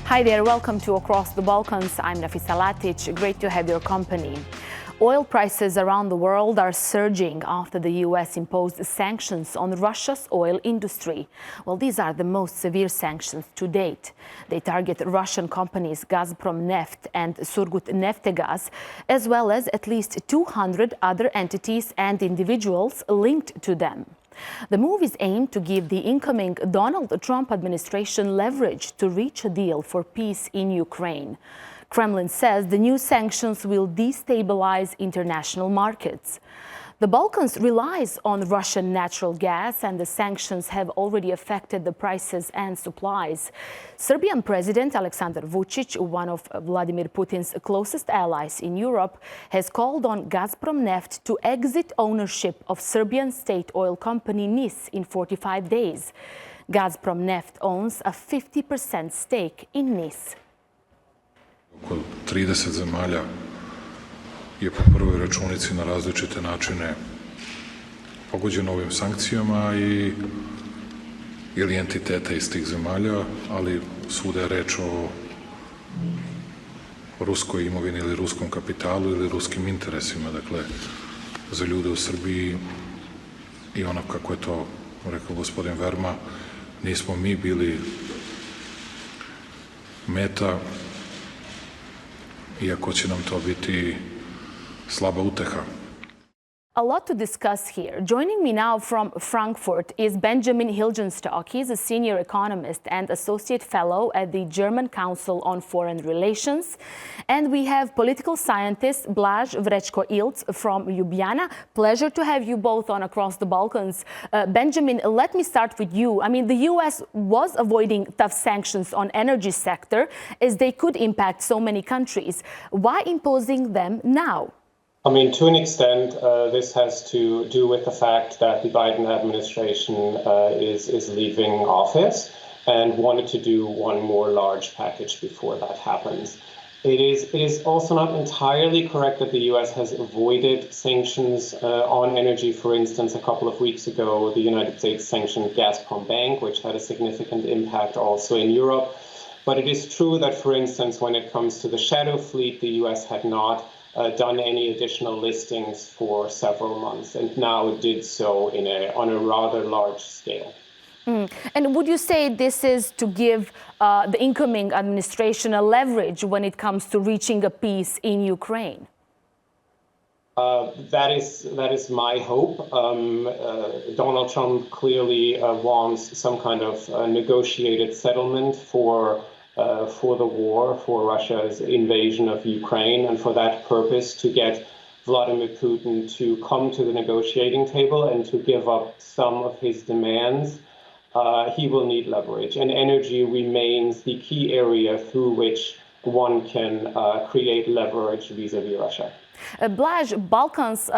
Hi there, welcome to Across the Balkans. I'm Nafisa Latic. Great to have your company. Oil prices around the world are surging after the US imposed sanctions on Russia's oil industry. Well, these are the most severe sanctions to date. They target Russian companies Gazprom Neft and Surgutneftegas, as well as at least 200 other entities and individuals linked to them. The move is aimed to give the incoming Donald Trump administration leverage to reach a deal for peace in Ukraine. Kremlin says the new sanctions will destabilize international markets. The Balkans relies on Russian natural gas, and the sanctions have already affected the prices and supplies. Serbian President Aleksandar Vucic, one of Vladimir Putin's closest allies in Europe, has called on Gazprom Neft to exit ownership of Serbian state oil company NIS in 45 days. Gazprom Neft owns a 50% stake in NIS. Oko 30 zemalja je po prvoj računici na različite načine pogođeno ovim sankcijama ili entiteta iz tih zemalja, ali svuda je reč o ruskoj imovini ili ruskom kapitalu ili ruskim interesima. Dakle, za ljude u Srbiji i ono kako je to rekao gospodin Verma, nismo mi bili meta, iako će nam to biti slaba uteha. A lot to discuss here. Joining me now from Frankfurt is Benjamin Hilgenstock. He's a senior economist and associate fellow at the German Council on Foreign Relations. And we have political scientist Blaž Vrečko-Ilc from Ljubljana. Pleasure to have you both on Across the Balkans. Benjamin, let me start with you. I mean, the US was avoiding tough sanctions on energy sector as they could impact so many countries. Why imposing them now? I mean, to an extent, this has to do with the fact that the Biden administration is leaving office and wanted to do one more large package before that happens. It is also not entirely correct that the U.S. has avoided sanctions on energy. For instance, a couple of weeks ago, the United States sanctioned Gazprom Bank, which had a significant impact also in Europe. But it is true that, for instance, when it comes to the shadow fleet, the U.S. had not done any additional listings for several months, and now did so on a rather large scale. And would you say this is to give the incoming administration a leverage when it comes to reaching a peace in Ukraine? That is my hope. Donald Trump clearly wants some kind of negotiated settlement for the war, for Russia's invasion of Ukraine, and for that purpose to get Vladimir Putin to come to the negotiating table and to give up some of his demands. He will need leverage, and energy remains the key area through which one can create leverage vis-a-vis Russia. Blaž, Balkans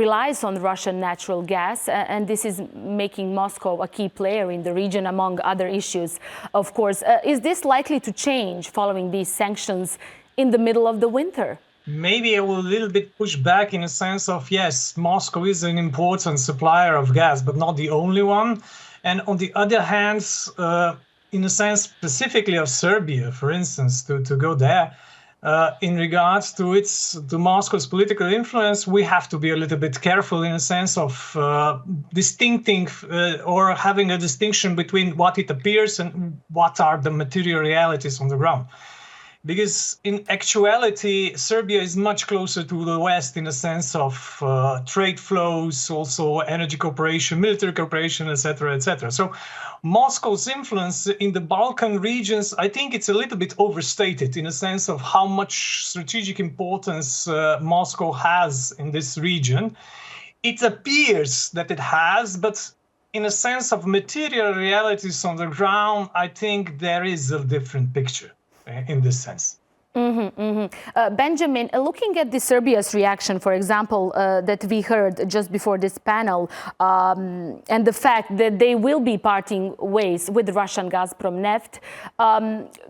relies on Russian natural gas, and this is making Moscow a key player in the region, among other issues, of course. Is this likely to change following these sanctions in the middle of the winter? Maybe I will a little bit push back in a sense of, yes, Moscow is an important supplier of gas, but not the only one. And on the other hand, in a sense specifically of Serbia, for instance, to go there, in regards to Moscow's political influence, we have to be a little bit careful in a sense of distincting or having a distinction between what it appears and what are the material realities on the ground. Because in actuality, Serbia is much closer to the West in a sense of trade flows, also energy cooperation, military cooperation, etc., etc. So Moscow's influence in the Balkan regions, I think it's a little bit overstated in a sense of how much strategic importance Moscow has in this region. It appears that it has, but in a sense of material realities on the ground, I think there is a different picture in this sense. Benjamin, looking at Serbia's reaction, for example, that we heard just before this panel, and the fact that they will be parting ways with Russian Gazprom Neft,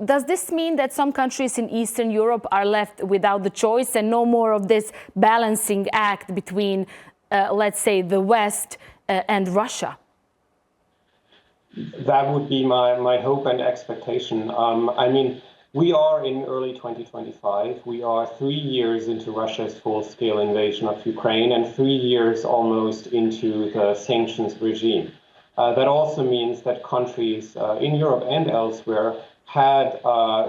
does this mean that some countries in Eastern Europe are left without the choice and no more of this balancing act between, let's say, the West and Russia? That would be my hope and expectation. I mean, We are in early 2025. We are 3 years into Russia's full-scale invasion of Ukraine and 3 years almost into the sanctions regime. That also means that countries in Europe and elsewhere had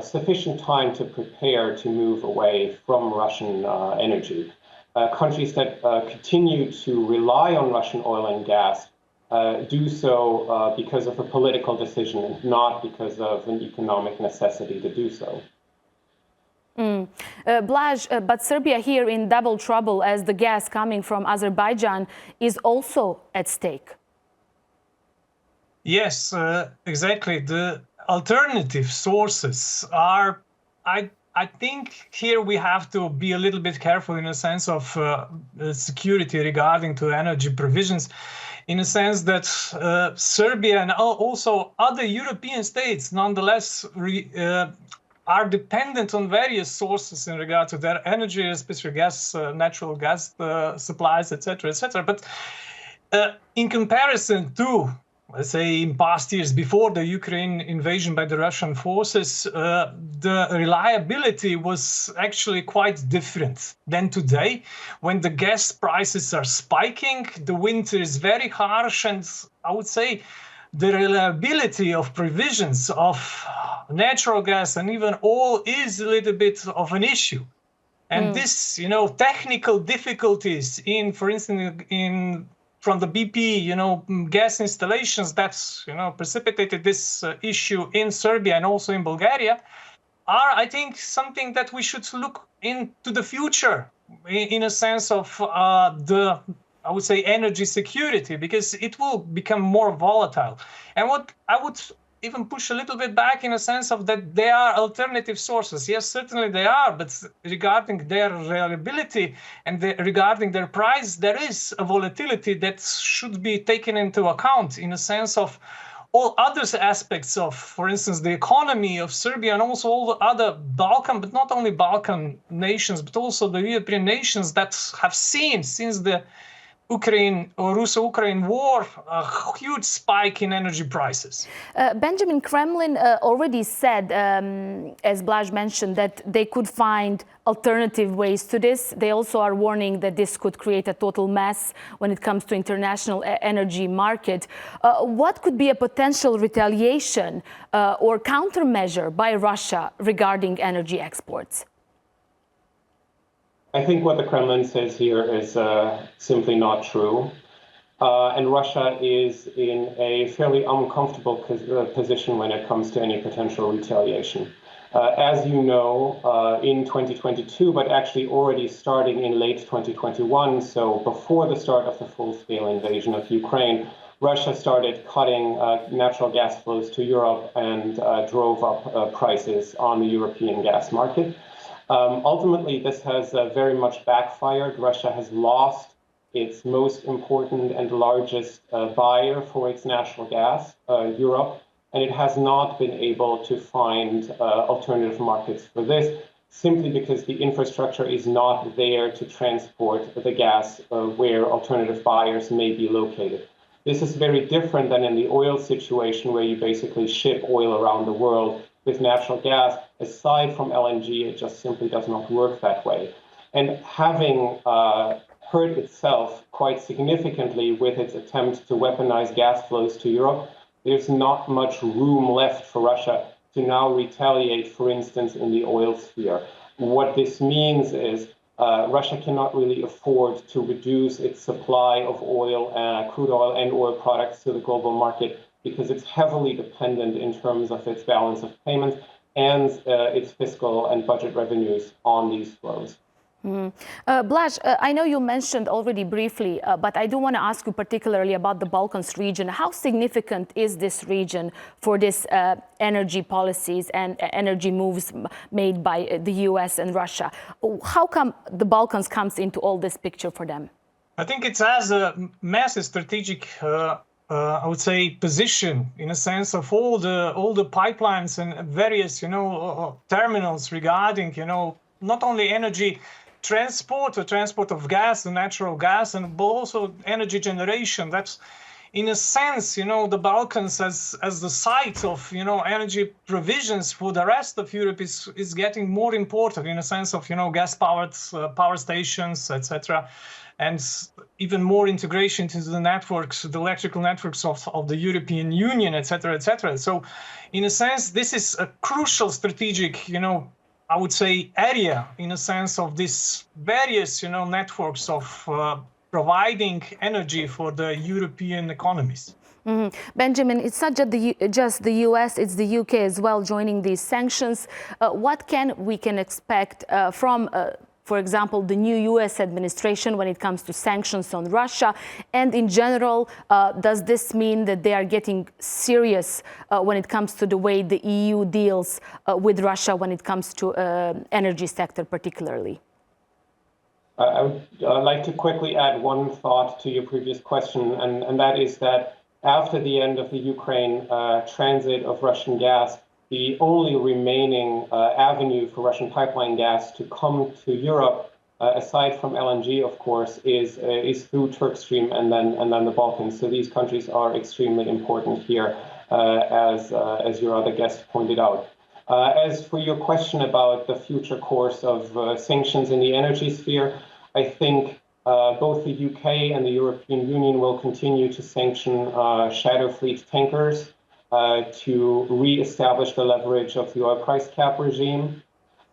sufficient time to prepare to move away from Russian energy. Countries that continue to rely on Russian oil and gas do so because of a political decision and not because of an economic necessity to do so. Blaž, but Serbia here in double trouble as the gas coming from Azerbaijan is also at stake. Yes, exactly. The alternative sources are, I think here we have to be a little bit careful in a sense of security regarding to energy provisions, in a sense that Serbia and also other European states nonetheless are dependent on various sources in regard to their energy, especially gas, natural gas supplies, etc., etc. But in comparison to, let's say, in past years before the Ukraine invasion by the Russian forces, the reliability was actually quite different than today, when the gas prices are spiking, the winter is very harsh, and I would say the reliability of provisions of natural gas and even oil is a little bit of an issue. And this, technical difficulties in, for instance, from the BP, gas installations that's, precipitated this issue in Serbia and also in Bulgaria are, I think, something that we should look into the future in a sense of I would say, energy security, because it will become more volatile. And what I would even push a little bit back in a sense of that there are alternative sources. Yes, certainly they are, but regarding their reliability and regarding their price, there is a volatility that should be taken into account in a sense of all other aspects of, for instance, the economy of Serbia and also all the other Balkan, but not only Balkan nations, but also the European nations that have seen since the Ukraine or Russo-Ukraine war, a huge spike in energy prices. Benjamin, Kremlin already said, as Blaž mentioned, that they could find alternative ways to this. They also are warning that this could create a total mess when it comes to international energy market. What could be a potential retaliation or countermeasure by Russia regarding energy exports? I think what the Kremlin says here is simply not true. And Russia is in a fairly uncomfortable position when it comes to any potential retaliation. As you know, in 2022, but actually already starting in late 2021, so before the start of the full-scale invasion of Ukraine, Russia started cutting natural gas flows to Europe and drove up prices on the European gas market. Ultimately, this has very much backfired. Russia has lost its most important and largest buyer for its natural gas, Europe, and it has not been able to find alternative markets for this, simply because the infrastructure is not there to transport the gas where alternative buyers may be located. This is very different than in the oil situation, where you basically ship oil around the world. With natural gas, aside from LNG, it just simply does not work that way. And having hurt itself quite significantly with its attempt to weaponize gas flows to Europe, there's not much room left for Russia to now retaliate, for instance, in the oil sphere. What this means is Russia cannot really afford to reduce its supply of oil, crude oil and oil products to the global market, because it's heavily dependent in terms of its balance of payments and its fiscal and budget revenues on these flows. Blaž, I know you mentioned already briefly, but I do want to ask you particularly about the Balkans region. How significant is this region for this energy policies and energy moves made by the US and Russia? How come the Balkans comes into all this picture for them? I think it has a massive strategic I would say position in a sense of all the pipelines and various terminals regarding not only energy transport or transport of gas and natural gas, and but also energy generation. That's in a sense, the Balkans as the site of, energy provisions for the rest of Europe is getting more important in a sense of, gas-powered power stations, etc., and even more integration into the networks, the electrical networks of the European Union, etc., etc. So, in a sense, this is a crucial strategic, I would say, area in a sense of these various, networks of providing energy for the European economies. Mm-hmm. Benjamin, it's not just the US, it's the UK as well joining these sanctions. What can we expect from, for example, the new US administration when it comes to sanctions on Russia? And in general, does this mean that they are getting serious when it comes to the way the EU deals with Russia when it comes to energy sector particularly? I would like to quickly add one thought to your previous question, and that is that after the end of the Ukraine transit of Russian gas, the only remaining avenue for Russian pipeline gas to come to Europe, aside from LNG, of course, is through Turk Stream and then the Balkans. So these countries are extremely important here, as your other guest pointed out. As for your question about the future course of sanctions in the energy sphere, I think both the UK and the European Union will continue to sanction shadow fleet tankers to re-establish the leverage of the oil price cap regime.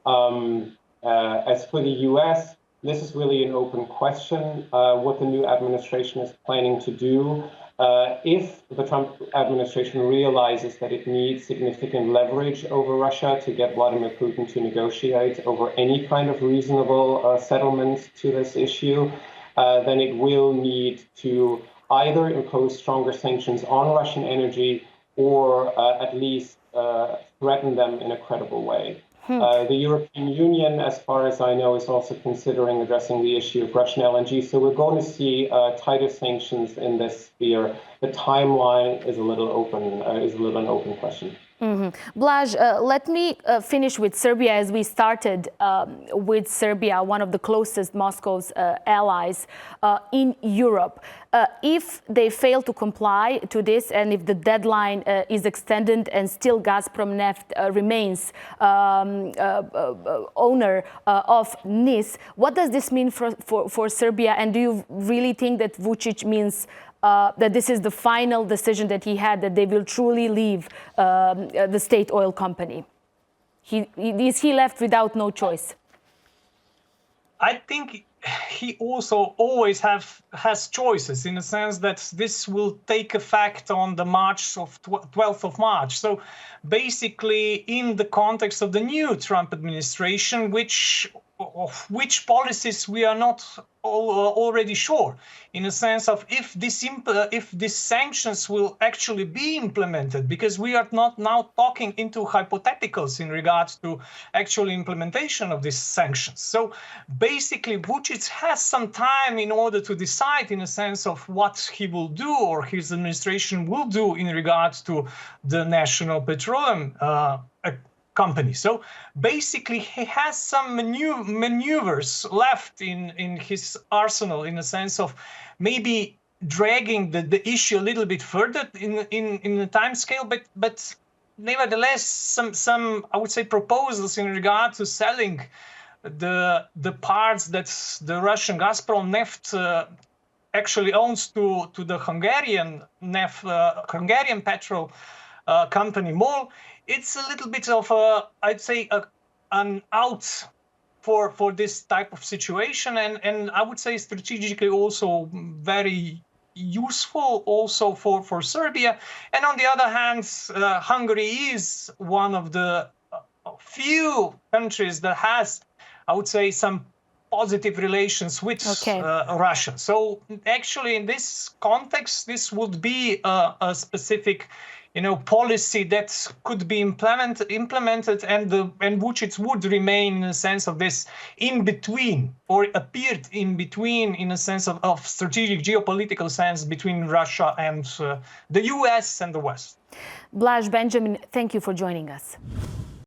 As for the US, this is really an open question, what the new administration is planning to do. If the Trump administration realizes that it needs significant leverage over Russia to get Vladimir Putin to negotiate over any kind of reasonable settlement to this issue, then it will need to either impose stronger sanctions on Russian energy or at least threaten them in a credible way. The European Union, as far as I know, is also considering addressing the issue of Russian LNG. So we're going to see tighter sanctions in this sphere. The timeline is a little an open question. Mm-hmm. Blaž, let me finish with Serbia, as we started with Serbia, one of the closest Moscow's allies in Europe. If they fail to comply to this, and if the deadline is extended and still Gazprom Neft remains owner of NIS, what does this mean for Serbia? And do you really think that Vucic means that this is the final decision that he had, that they will truly leave the state oil company? Is he left without no choice? I think he also always has choices, in the sense that this will take effect on the 12th of March. So basically, in the context of the new Trump administration, which policies we are not already sure, in a sense of if these sanctions will actually be implemented, because we are not now talking into hypotheticals in regards to actual implementation of these sanctions. So basically, Vucic has some time in order to decide, in a sense of what he will do or his administration will do in regards to the national petroleum company. So basically, he has some maneuvers left in his arsenal, in a sense of maybe dragging the issue a little bit further in the time scale, but nevertheless, some I would say proposals in regard to selling the parts that the Russian Gazprom Neft actually owns to the Hungarian Hungarian petrol company MOL. It's a little bit of I'd say an out for this type of situation, and I would say strategically also very useful also for Serbia. And on the other hand, Hungary is one of the few countries that has, I would say, some positive relations with Russia. So actually, in this context, this would be a specific policy that could be implemented, and Vucic would remain in a sense of this in between, or appeared in between, in a sense of strategic geopolitical sense between Russia and the US and the West. Blaž, Benjamin, thank you for joining us.